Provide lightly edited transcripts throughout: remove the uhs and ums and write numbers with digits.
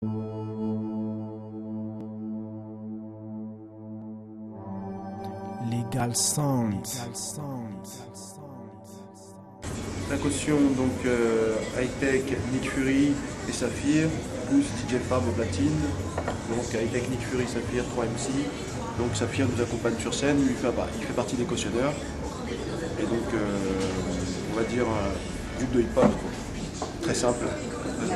Legal Sounds. La caution, donc Hightech, Nick Fury et Saphir, plus DJ Fab au platine. Donc Hightech, Nick Fury, Saphir, 3 MC. Donc Saphir nous accompagne sur scène, lui il fait partie des cautionneurs. Et donc on va dire duc de hip-hop, très simple.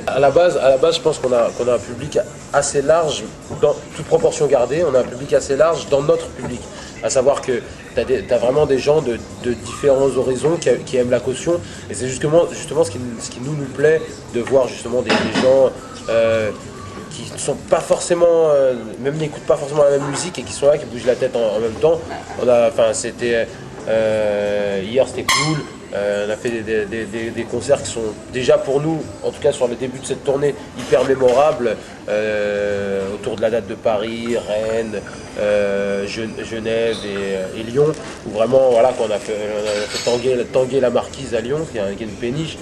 À la base, je pense qu'on a un public assez large, dans toute proportion gardée, on a un public assez large dans notre public. À savoir que tu as vraiment des gens de différents horizons qui aiment la caution. Et c'est justement ce qui nous plaît de voir justement des gens qui ne sont pas forcément, même n'écoutent pas forcément la même musique et qui sont là, qui bougent la tête en même temps. Hier c'était cool. On a fait des concerts qui sont déjà pour nous, en tout cas sur le début de cette tournée, hyper mémorables, autour de la date de Paris, Rennes, Genève et Lyon, où vraiment voilà, on a fait tanguer la marquise à Lyon, qui est une péniche,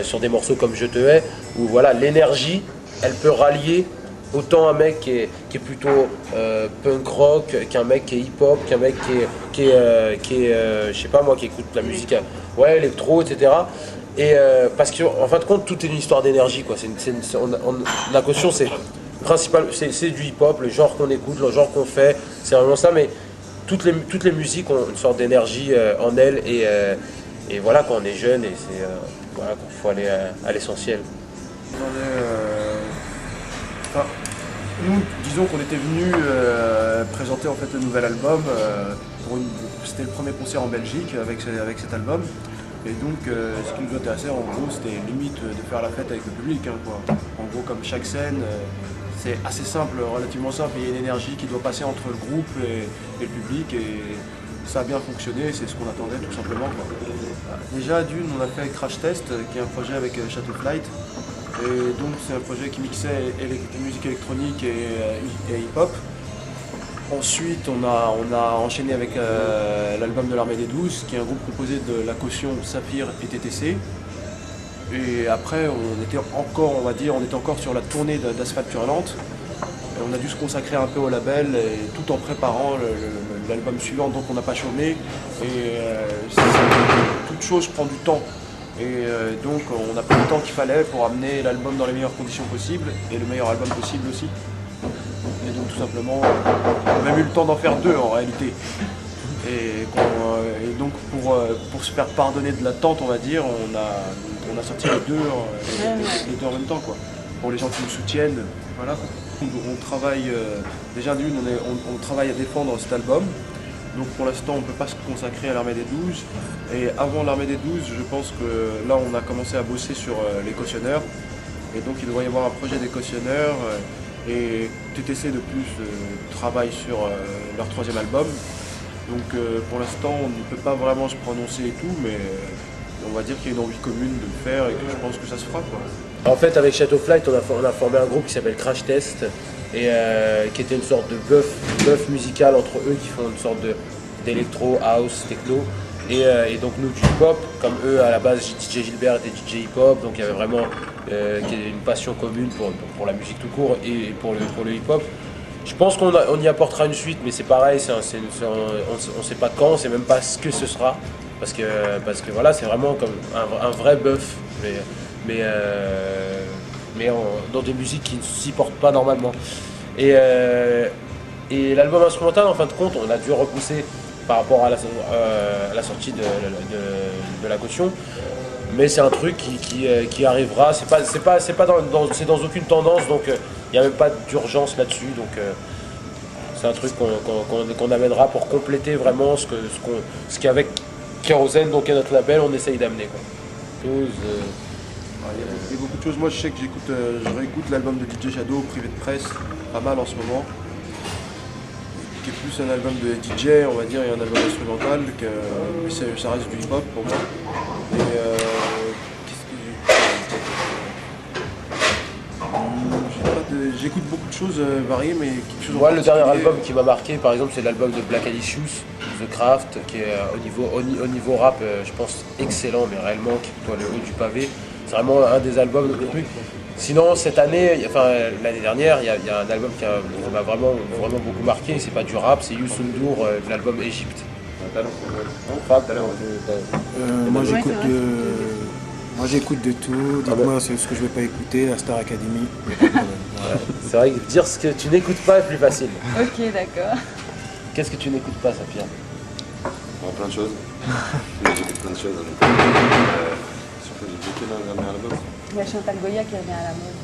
sur des morceaux comme Je te hais, où voilà, l'énergie, elle peut rallier autant un mec qui est plutôt punk rock qu'un mec qui est hip-hop, qu'un mec qui est je sais pas moi, qui écoute la musique électro, etc. Et parce qu'en fin de compte, tout est une histoire d'énergie, quoi. La caution, c'est du hip-hop, le genre qu'on écoute, le genre qu'on fait, c'est vraiment ça. Mais toutes les musiques ont une sorte d'énergie en elles, et voilà, quand on est jeune, et c'est voilà, qu'il faut aller à l'essentiel. Nous, disons qu'on était venus présenter en fait le nouvel album. C'était le premier concert en Belgique avec cet album. Et donc, ce qui nous intéressait, en gros, c'était limite de faire la fête avec le public, hein, quoi. En gros, comme chaque scène, c'est assez simple, relativement simple. Il y a une énergie qui doit passer entre le groupe et le public. Et ça a bien fonctionné, c'est ce qu'on attendait tout simplement, quoi. Déjà, d'une, on a fait Crash Test, qui est un projet avec Shadow Flight. Et donc c'est un projet qui mixait musique électronique et hip-hop. Ensuite on a enchaîné avec l'album de l'Armée des 12, qui est un groupe composé de La Caution, Saphir et TTC. Et après on était encore sur la tournée d'Asphalte Hurlante. Et on a dû se consacrer un peu au label, et tout en préparant l'album suivant, donc on n'a pas chômé. Et toute chose prend du temps. Et donc on a pris le temps qu'il fallait pour amener l'album dans les meilleures conditions possibles, et le meilleur album possible aussi. Et donc tout simplement, on a même eu le temps d'en faire deux en réalité. Et donc pour se faire pardonner de l'attente, on va dire, on a sorti les deux en même temps, quoi. Pour les gens qui nous soutiennent, voilà. On travaille, déjà d'une, on travaille à défendre cet album. Donc pour l'instant, on ne peut pas se consacrer à l'Armée des 12. Et avant l'Armée des 12, je pense que là, on a commencé à bosser sur les cautionneurs. Et donc il devrait y avoir un projet des cautionneurs. Et TTC de plus travaille sur leur troisième album. Donc pour l'instant, on ne peut pas vraiment se prononcer et tout, mais on va dire qu'il y a une envie commune de le faire et que je pense que ça se fera, quoi. En fait, avec Shadow Flight, on a formé un groupe qui s'appelle Crash Test, et qui était une sorte de bœuf musical entre eux, qui font une sorte d'électro, house, techno, et donc nous du hip-hop, comme eux à la base DJ Gilbert était DJ hip-hop, donc il y avait vraiment une passion commune pour la musique tout court et pour le hip-hop. Je pense qu'on y apportera une suite, mais c'est pareil, on ne sait pas quand, on ne sait même pas ce que ce sera, parce que voilà, c'est vraiment comme un vrai bœuf, mais dans des musiques qui ne s'y portent pas normalement. Et l'album instrumental, en fin de compte, on a dû repousser par rapport à la sortie de La Caution. Mais c'est un truc qui arrivera, c'est dans aucune tendance, donc il n'y a même pas d'urgence là-dessus. Donc c'est un truc qu'on amènera pour compléter vraiment ce qu'avec Kérosène, donc est notre label, on essaye d'amener, quoi. Il y a beaucoup de choses. Moi, je sais que je réécoute l'album de DJ Shadow, Privé de Presse, pas mal en ce moment. Qui est plus un album de DJ, on va dire, et un album instrumental, mais ça reste du hip-hop pour moi. J'écoute beaucoup de choses variées, mais quelque chose en le dernier particulier. album qui m'a marqué, par exemple, c'est l'album de Black Alicious, The Craft, qui est au niveau rap, je pense, excellent, mais réellement, qui est plutôt le haut du pavé. C'est vraiment un des albums, le truc. Sinon, cette année, enfin l'année dernière, il y a un album qui m'a vraiment beaucoup marqué. C'est pas du rap, c'est Youssou N'Dour, l'album Égypte. Moi j'écoute de tout. Dites-moi ce que je vais pas écouter, la Star Academy. C'est vrai que dire ce que tu n'écoutes pas est plus facile. Ok, d'accord. Qu'est-ce que tu n'écoutes pas, Safia? Plein de choses. J'écoute plein de choses. Surtout j'ai écouté le dernier album. Il y a Chantal Goya qui revient à la mode.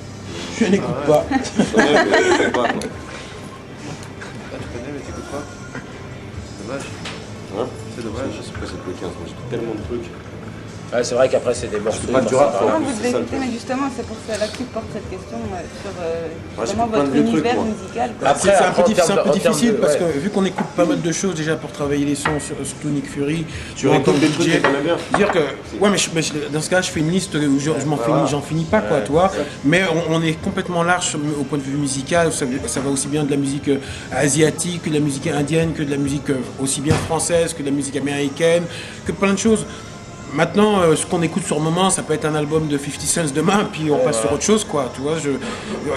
Je n'écoute pas. Je connais, mais je sais pas. Tu connais, mais t'écoutes pas. C'est dommage. Hein? C'est dommage. Je sais pas, c'est bloqué en ce moment. J'écoute tellement de trucs. Ouais, c'est vrai qu'après, c'est des morceaux. pas du rap, par-ci, par-là. Non, vous c'est devez ça, le écouter, truc. mais justement, c'est pour cela que tu portes cette question sur j'écoute vraiment plein de votre vieux trucs, univers moi. musical. Quoi. Après, C'est un en peu termes de- difficile parce ouais. que vu qu'on écoute pas mal de choses déjà pour travailler les sons, surtout Nick Fury, Tu en tant réécoutes que des trucs DJ, que t'aimais bien. dire que ouais dans ce cas je fais une liste où j'en finis pas quoi, tu vois. Mais on est complètement large au point de vue musical. Ça va aussi bien de la musique asiatique que de la musique indienne, que de la musique aussi bien française que de la musique américaine, que plein de choses. Maintenant, ce qu'on écoute sur le moment, ça peut être un album de 50 Cent demain, puis on passe sur autre chose, quoi. Tu vois,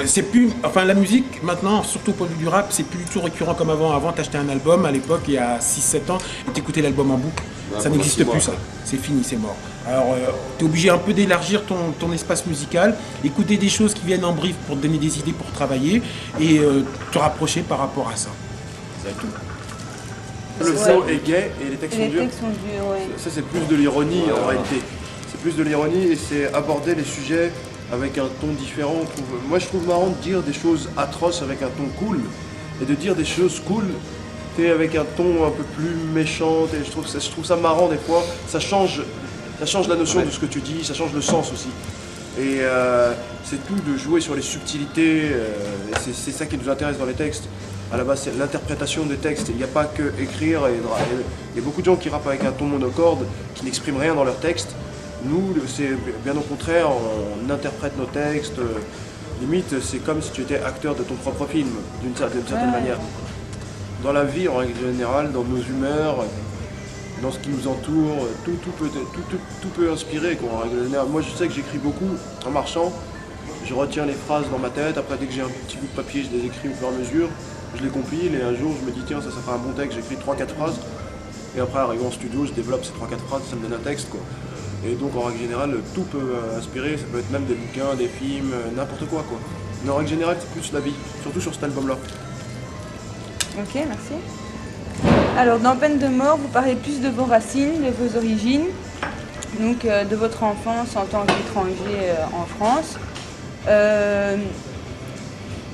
c'est plus, enfin, la musique maintenant, surtout au point de vue du rap, c'est plus du tout récurrent comme avant. Avant, t'achetais un album à l'époque, il y a 6-7 ans, et t'écoutais l'album en boucle. Ouais, Ça pendant n'existe 6 mois, plus, ça. ouais. C'est fini, c'est mort. Alors, t'es obligé un peu d'élargir ton espace musical, écouter des choses qui viennent en brief pour te donner des idées pour travailler, et te rapprocher par rapport à ça. C'est tout. Le flow est gay et les textes Et sont les durs. textes sont durs, ouais. Ça, c'est plus de l'ironie en réalité. C'est plus de l'ironie et c'est aborder les sujets avec un ton différent. Moi, je trouve marrant de dire des choses atroces avec un ton cool et de dire des choses cool avec un ton un peu plus méchant. Et je trouve ça marrant des fois. Ça change la notion de ce que tu dis, ça change le sens aussi. Et c'est tout de jouer sur les subtilités. Et c'est ça qui nous intéresse dans les textes. À la base, c'est l'interprétation des textes. Il n'y a pas que écrire. Il y a beaucoup de gens qui rappent avec un ton monocorde, qui n'expriment rien dans leurs textes. Nous, c'est bien au contraire, on interprète nos textes. Limite, c'est comme si tu étais acteur de ton propre film, d'une certaine manière. Dans la vie, en règle générale, dans nos humeurs, dans ce qui nous entoure, tout peut inspirer, quoi, en règle générale. Moi, je sais que j'écris beaucoup en marchant. Je retiens les phrases dans ma tête. Après, dès que j'ai un petit bout de papier, je les écris au fur et à mesure. Je les compile et un jour je me dis tiens ça fait un bon texte, j'écris 3-4 phrases et après arrivé en studio je développe ces 3-4 phrases, ça me donne un texte quoi. Et donc en règle générale tout peut inspirer, ça peut être même des bouquins, des films, n'importe quoi. Mais en règle générale c'est plus la vie, surtout sur cet album là. Ok, merci. Alors, dans Peine de mort, vous parlez plus de vos racines, de vos origines, donc de votre enfance en tant qu'étranger en France.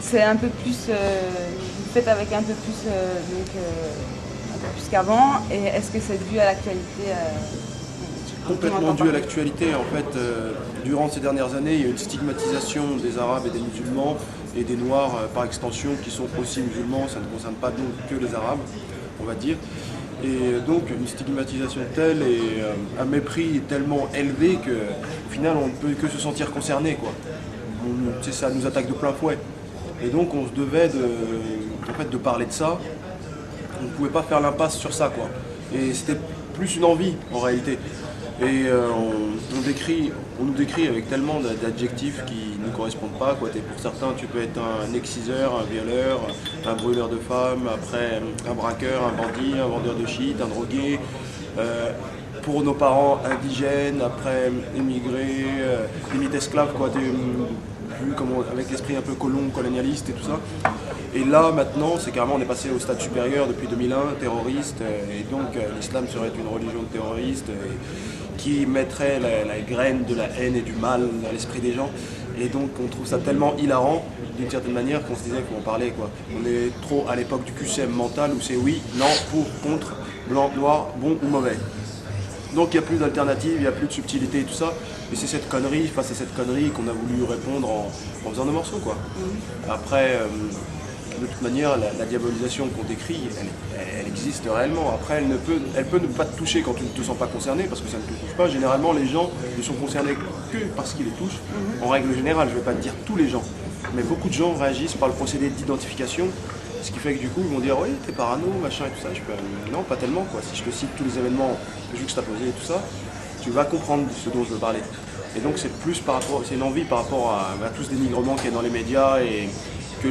C'est un peu plus, vous faites avec un peu plus, un peu plus qu'avant. Et est-ce que c'est dû à l'actualité Complètement dû à l'actualité. En fait, durant ces dernières années, il y a une stigmatisation des Arabes et des musulmans et des Noirs par extension qui sont aussi musulmans. Ça ne concerne pas donc que les Arabes, on va dire. Et donc une stigmatisation telle et un mépris tellement élevé qu'au final on ne peut que se sentir concerné, quoi. Ça nous attaque de plein fouet. Et donc on se devait de parler de ça. On ne pouvait pas faire l'impasse sur ça, quoi. Et c'était plus une envie en réalité. Et on nous décrit avec tellement d'adjectifs qui ne nous correspondent pas, quoi. Pour certains, tu peux être un exciseur, un violeur, un brûleur de femmes, après un braqueur, un bandit, un vendeur de shit, un drogué. Pour nos parents indigènes, après immigrés, limite esclaves, quoi. Vu avec l'esprit un peu colonialiste et tout ça. Et là, maintenant, c'est carrément, on est passé au stade supérieur depuis 2001, terroriste, et donc l'islam serait une religion de terroristes qui mettrait la graine de la haine et du mal dans l'esprit des gens. Et donc, on trouve ça tellement hilarant, d'une certaine manière, qu'on se disait qu'il faut en parler, quoi. On est trop à l'époque du QCM mental où c'est oui, non, pour, contre, blanc, noir, bon ou mauvais. Donc il n'y a plus d'alternative, il n'y a plus de subtilité et tout ça. Et c'est cette connerie, face à cette connerie qu'on a voulu répondre en faisant nos morceaux, quoi. Après, de toute manière, la diabolisation qu'on décrit, elle existe réellement. Après, elle peut ne pas te toucher quand tu ne te sens pas concerné, parce que ça ne te touche pas. Généralement, les gens ne sont concernés que parce qu'ils les touchent. En règle générale, je ne vais pas te dire tous les gens, mais beaucoup de gens réagissent par le procédé d'identification. Ce qui fait que du coup, ils vont dire oui, t'es parano, machin et tout ça. Non, pas tellement, quoi. Si je te cite tous les événements juxtaposés et tout ça, tu vas comprendre de ce dont je veux parler. Et donc c'est plus c'est une envie par rapport à tout ce dénigrement qu'il y a dans les médias et que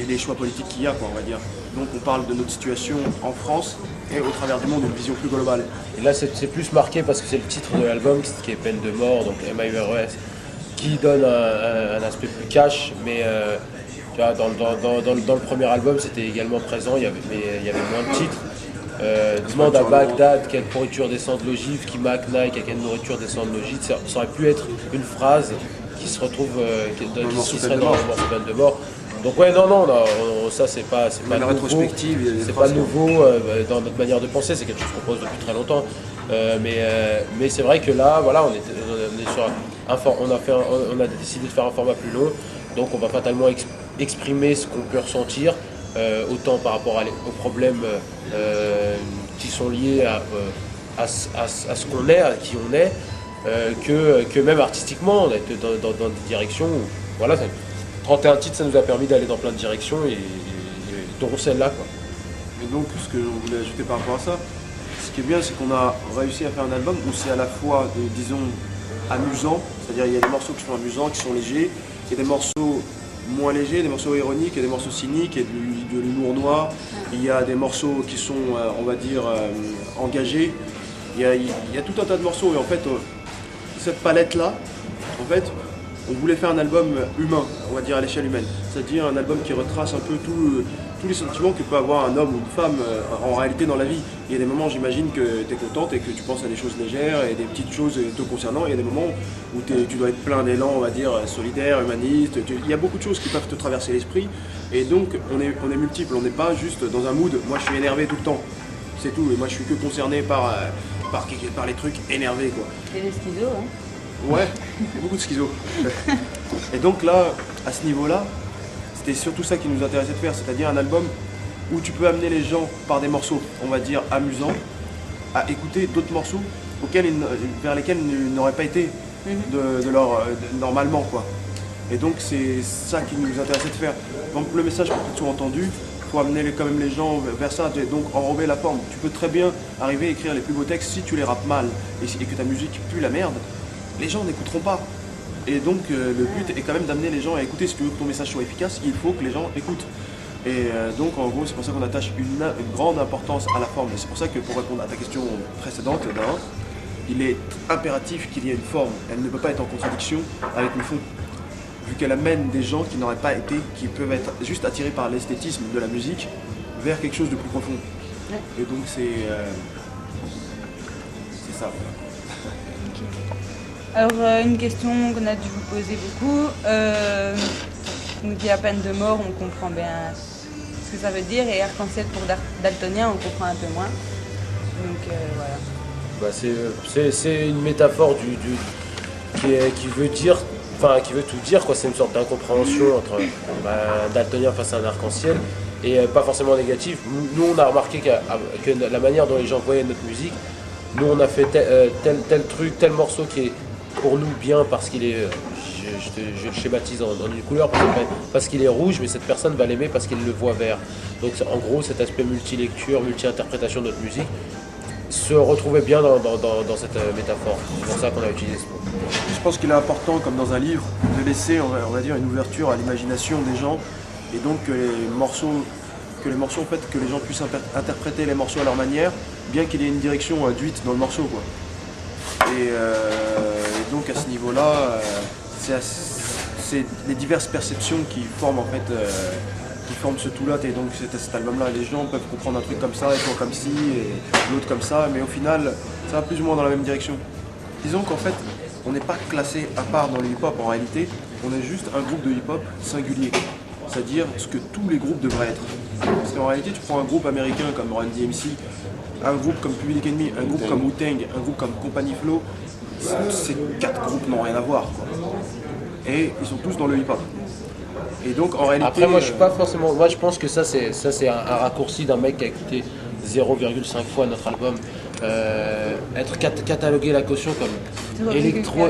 les choix politiques qu'il y a, quoi, on va dire. Donc on parle de notre situation en France et au travers du monde, une vision plus globale. Et là, c'est plus marqué parce que c'est le titre de l'album qui est Peine de mort, donc M-A-U-R-E-S, qui donne un aspect plus cash, mais tu vois, dans le premier album, c'était également présent, mais il y avait moins de titres. Demande à Bagdad quelle pourriture descend de l'ogive, qui Nike à quelle nourriture descend de l'ogive. Ça aurait pu être une phrase qui se retrouve, qui serait dans le morceau Peine de mort. Donc ouais, non, ça c'est pas la rétrospective, c'est pas nouveau dans notre manière de penser, c'est quelque chose qu'on pose depuis très longtemps. Mais c'est vrai que là, voilà, on est sur on a décidé de faire un format plus long, donc on va fatalement exprimer ce qu'on peut ressentir, autant par rapport aux problèmes qui sont liés à ce qu'on est, à qui on est, que même artistiquement, on est dans des directions où, voilà, 31 titres, ça nous a permis d'aller dans plein de directions et dont celle-là, quoi. Et donc, ce que je voulais ajouter par rapport à ça, ce qui est bien, c'est qu'on a réussi à faire un album où c'est à la fois, disons, amusant, c'est-à-dire il y a des morceaux qui sont amusants, qui sont légers, il y a des morceaux moins légers, des morceaux ironiques, il y a des morceaux cyniques, il y a de l'humour noir, il y a des morceaux qui sont, on va dire, engagés, il y a tout un tas de morceaux et en fait, cette palette-là, en fait, on voulait faire un album humain, on va dire à l'échelle humaine. C'est-à-dire un album qui retrace un peu tous les sentiments que peut avoir un homme ou une femme en réalité dans la vie. Il y a des moments, j'imagine, que tu es contente et que tu penses à des choses légères et des petites choses te concernant. Il y a des moments où tu dois être plein d'élan, on va dire, solidaire, humaniste. Il y a beaucoup de choses qui peuvent te traverser l'esprit. Et donc, on est multiples. On n'est pas juste dans un mood, moi je suis énervé tout le temps. C'est tout. Et moi je suis que concerné par les trucs énervés, quoi. Et les schizos, hein. Ouais, beaucoup de schizo. Et donc là, à ce niveau-là, c'était surtout ça qui nous intéressait de faire, c'est-à-dire un album où tu peux amener les gens par des morceaux, on va dire, amusants, à écouter d'autres morceaux vers lesquels ils n'auraient pas été normalement, quoi. Et donc c'est ça qui nous intéressait de faire. Donc le message pour qu'ils soient entendus, il faut amener quand même les gens vers ça, donc enrober la forme. Tu peux très bien arriver à écrire les plus beaux textes si tu les rappes mal et que ta musique pue la merde. Les gens n'écouteront pas. Et donc le but est quand même d'amener les gens à écouter. Si tu veux que ton message soit efficace, il faut que les gens écoutent. Et donc en gros, c'est pour ça qu'on attache une grande importance à la forme. Et c'est pour ça que pour répondre à ta question précédente, il est impératif qu'il y ait une forme. Elle ne peut pas être en contradiction avec le fond. Vu qu'elle amène des gens qui n'auraient pas été, qui peuvent être juste attirés par l'esthétisme de la musique vers quelque chose de plus profond. Et donc c'est ça. Alors, une question qu'on a dû vous poser beaucoup. Donc, il y a Peine de mort, on comprend bien ce que ça veut dire, et arc-en-ciel pour daltonien, on comprend un peu moins. Donc, voilà. Bah, c'est une métaphore qui veut dire, enfin, qui veut tout dire, quoi. C'est une sorte d'incompréhension entre un daltonien face à un arc-en-ciel, et pas forcément négatif. Nous, on a remarqué que la manière dont les gens voyaient notre musique, nous, on a fait tel truc, tel morceau qui est pour nous bien parce qu'il est, je le schématise en une couleur, parce qu'il est rouge, mais cette personne va l'aimer parce qu'il le voit vert. Donc en gros, cet aspect multi-lecture, multi-interprétation de notre musique se retrouvait bien dans cette métaphore. C'est pour ça qu'on a utilisé ce mot. Je pense qu'il est important, comme dans un livre, de laisser, on va dire, une ouverture à l'imagination des gens, et donc que les morceaux, en fait, que les gens puissent interpréter les morceaux à leur manière, bien qu'il y ait une direction induite dans le morceau, quoi. Et donc à ce niveau-là, c'est les diverses perceptions qui forment en fait, qui forment ce tout-là. Et donc cet album-là, les gens peuvent comprendre un truc comme ça, et toi comme ci, et l'autre comme ça, mais au final, ça va plus ou moins dans la même direction. Disons qu'en fait, on n'est pas classé à part dans le hip-hop en réalité, on est juste un groupe de hip-hop singulier. C'est-à-dire ce que tous les groupes devraient être. Parce qu'en réalité, tu prends un groupe américain comme Run DMC, un groupe comme Public Enemy, un groupe comme Wu-Tang, un groupe comme Company Flow, ces 4 groupes n'ont rien à voir, quoi. Et ils sont tous dans le hip-hop. Et donc en réalité... Après moi je suis pas forcément... Moi je pense que ça c'est un raccourci d'un mec qui a écouté 0,5 fois notre album. Être catalogué la caution comme 0,4. électro...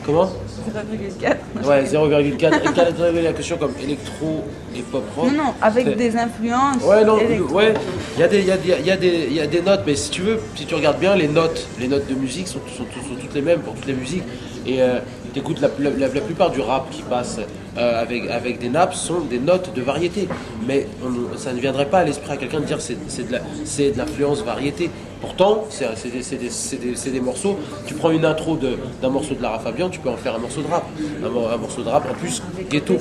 comment 0,4. Ouais, 0,4. Cataloguer la caution comme électro et pop rock. Non, avec des influences. Ouais, non, électro. ouais, il y a des notes, mais si tu veux, si tu regardes bien, les notes de musique sont toutes les mêmes pour toutes les musiques. Et t'écoutes la plupart du rap qui passe avec des nappes sont des notes de variété. Mais ça ne viendrait pas à l'esprit à quelqu'un de dire c'est de l'influence variété. Pourtant, c'est des morceaux. Tu prends une intro d'un morceau de Lara Fabian, tu peux en faire un morceau de rap. Un morceau de rap en plus ghetto.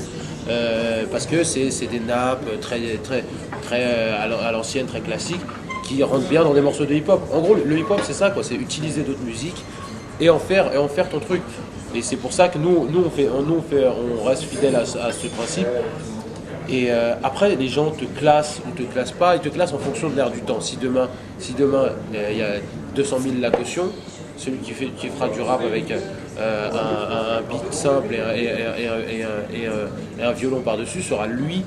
Parce que c'est des nappes très à l'ancienne, très classiques, qui rentrent bien dans des morceaux de hip-hop. En gros, le hip-hop, c'est ça, quoi. C'est utiliser d'autres musiques et en faire ton truc. Et c'est pour ça que nous on reste fidèle à ce principe. Et après, les gens te classent ou te classent pas. Ils te classent en fonction de l'air du temps. Si demain il y a 200 000 la caution, celui qui fera du rap avec un beat simple et un violon par-dessus sera lui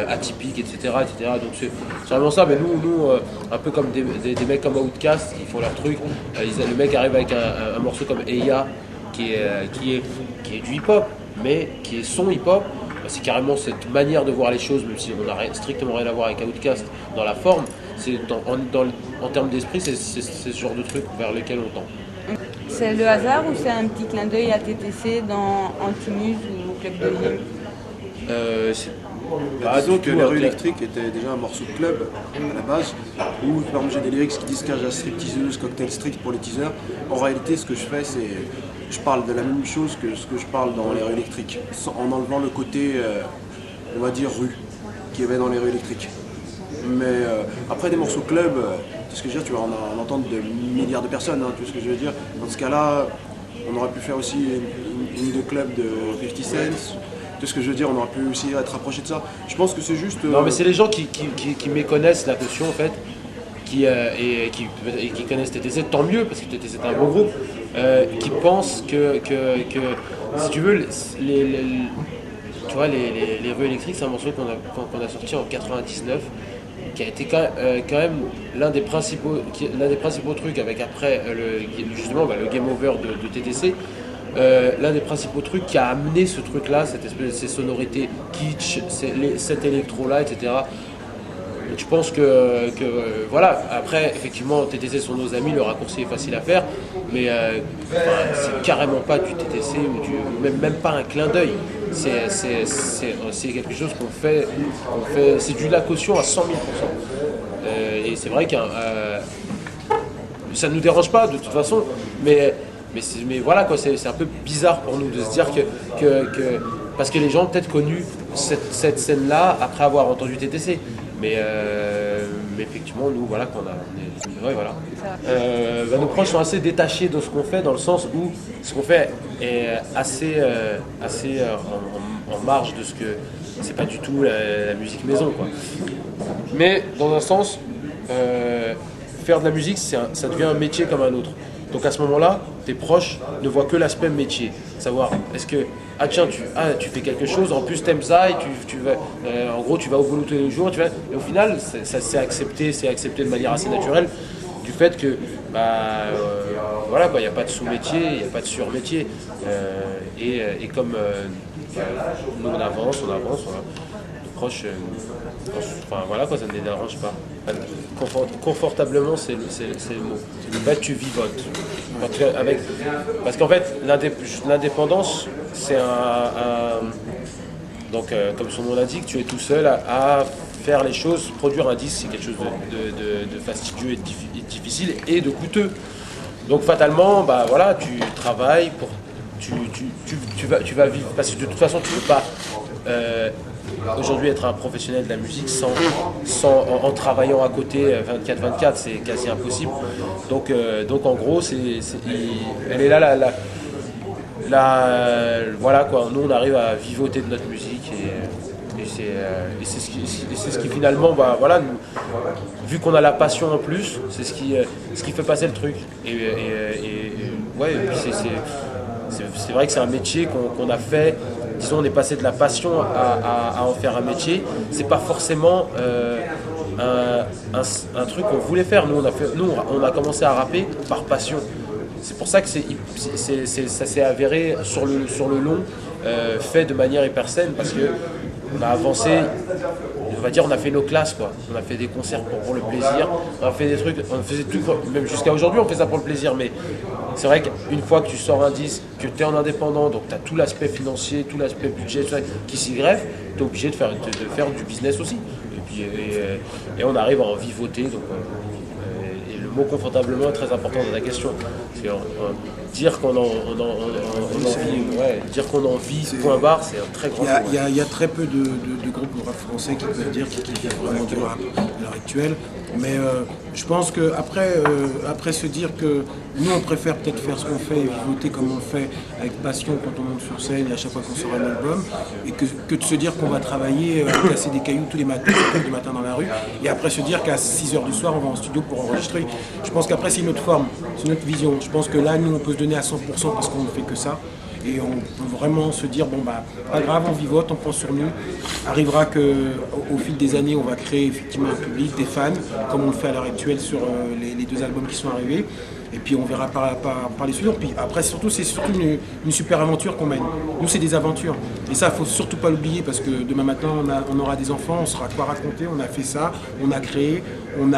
atypique, etc. Donc c'est vraiment ça. Mais nous un peu comme des mecs comme Outkast qui font leur truc. Le mec arrive avec un morceau comme Eya qui est du hip-hop, mais qui est son hip-hop. C'est carrément cette manière de voir les choses, même si on n'a strictement rien à voir avec Outkast dans la forme. En termes d'esprit, c'est ce genre de truc vers lequel on tend. C'est le hasard ou c'est un petit clin d'œil à TTC dans Antimuse ou Club de Lille? Disons que les rues électriques était déjà un morceau de club à la base, où par exemple j'ai des lyrics qui disent cage à stripteaseuse, cocktail strict pour les teasers. En réalité, ce que je fais, c'est je parle de la même chose que ce que je parle dans les rues électriques, en enlevant le côté, on va dire, rue, qui avait dans les rues électriques. Mais après des morceaux club, tu sais ce que je veux dire, tu vas en entendre de milliards de personnes, hein, tu vois ce que je veux dire. Dans ce cas-là, on aurait pu faire aussi une de club de 50 Cent. Tu sais ce que je veux dire, on aurait pu aussi être rapproché de ça. Je pense que c'est juste... Non mais c'est les gens qui méconnaissent la notion en fait, qui connaissent TTC, tant mieux parce que TTC est un bon groupe, qui pensent que si tu veux, tu vois, les rues électriques, c'est un morceau qu'on a sorti en 99, qui a été quand même l'un des principaux trucs avec après justement le game over de TTC. L'un des principaux trucs qui a amené ce truc-là, cette espèce de ces sonorités kitsch, cet électro-là, etc. Donc je pense que voilà, après effectivement TTC sont nos amis, le raccourci est facile à faire, mais c'est carrément pas du TTC ou même pas un clin d'œil. C'est quelque chose qu'on fait, c'est du la caution à 100 000%. Et c'est vrai que ça ne nous dérange pas de toute façon, mais voilà quoi, c'est un peu bizarre pour nous de se dire que parce que les gens ont peut-être connu cette scène-là après avoir entendu TTC. Mais effectivement, nous, voilà, voilà. Nos proches sont assez détachés de ce qu'on fait, dans le sens où ce qu'on fait est assez en marge de ce que c'est pas du tout la musique maison, quoi. Mais dans un sens, faire de la musique, ça devient un métier comme un autre. Donc à ce moment-là, tes proches ne voient que l'aspect métier. Savoir, est-ce que, tu fais quelque chose, en plus t'aimes ça, et tu vas, en gros tu vas au boulot tous les jours, et au final, c'est accepté de manière assez naturelle, du fait que, voilà, il n'y a pas de sous-métier, il n'y a pas de sur-métier. Et comme nous on avance, voilà. Nos proches, enfin voilà quoi, ça ne les dérange pas. Confortablement, c'est le mot. En fait, tu vivotes. Parce qu'en fait, l'indépendance, c'est donc, comme son nom l'indique, tu es tout seul à faire les choses. Produire un disque, c'est quelque chose de fastidieux et de difficile et de coûteux. Donc, fatalement, voilà, tu travailles pour. Tu vas vivre. Parce que de toute façon, tu ne peux pas. Aujourd'hui, être un professionnel de la musique en travaillant à côté 24/24, c'est quasi impossible. Donc en gros, elle est là, voilà quoi. Nous, on arrive à vivoter de notre musique et c'est ce qui finalement, voilà, vu qu'on a la passion en plus, c'est ce qui fait passer le truc. Et puis c'est vrai que c'est un métier qu'on a fait. Disons, on est passé de la passion à en faire un métier. C'est pas forcément un truc qu'on voulait faire. Nous, on a commencé à rapper par passion. C'est pour ça que ça s'est avéré sur le long, fait de manière hyper saine, parce que on a avancé, on va dire on a fait nos classes quoi. On a fait des concerts pour le plaisir, on a fait des trucs, on faisait tout, même jusqu'à aujourd'hui on fait ça pour le plaisir, mais c'est vrai qu'une fois que tu sors un disque, que tu es en indépendant, donc tu as tout l'aspect financier, tout l'aspect budget tout ça, qui s'y greffe, tu es obligé de faire du business aussi. Et on arrive à en vivoter. Donc, et le mot confortablement est très important dans la question. Parce que, dire qu'on en vit, point barre, c'est un très grand mot. Il y a très peu de groupes de rap français qui peuvent dire qu'ils vivent vraiment du rap à l'heure actuelle. Mais je pense qu'après se dire que nous on préfère peut-être faire ce qu'on fait et voter comme on le fait avec passion quand on monte sur scène et à chaque fois qu'on sort un album, et que de se dire qu'on va travailler, casser des cailloux tous les matins, 7 heures du matin dans la rue, et après se dire qu'à 6h du soir on va en studio pour enregistrer. Je pense qu'après c'est une autre forme, c'est une autre vision. Je pense que là nous on peut se donner à 100% parce qu'on ne fait que ça. Et on peut vraiment se dire, bon bah, pas grave, on vivote, on prend sur nous. Arrivera qu'au fil des années, on va créer effectivement un public, des fans, comme on le fait à l'heure actuelle sur les 2 albums qui sont arrivés. Et puis on verra par les suivants. Puis après, c'est surtout une super aventure qu'on mène. Nous, c'est des aventures. Et ça, il ne faut surtout pas l'oublier parce que demain matin, on aura des enfants, on saura quoi raconter. On a fait ça, on a créé, on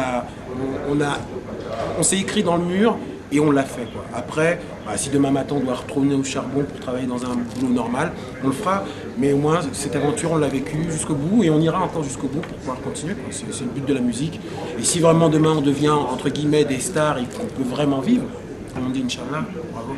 s'est écrit dans le mur. Et on l'a fait quoi. Après, si demain matin on doit retourner au charbon pour travailler dans un boulot normal, on le fera. Mais au moins cette aventure on l'a vécue jusqu'au bout et on ira encore jusqu'au bout pour pouvoir continuer quoi. C'est le but de la musique. Et si vraiment demain on devient entre guillemets des stars et qu'on peut vraiment vivre, comme on dit Inch'Allah, bravo.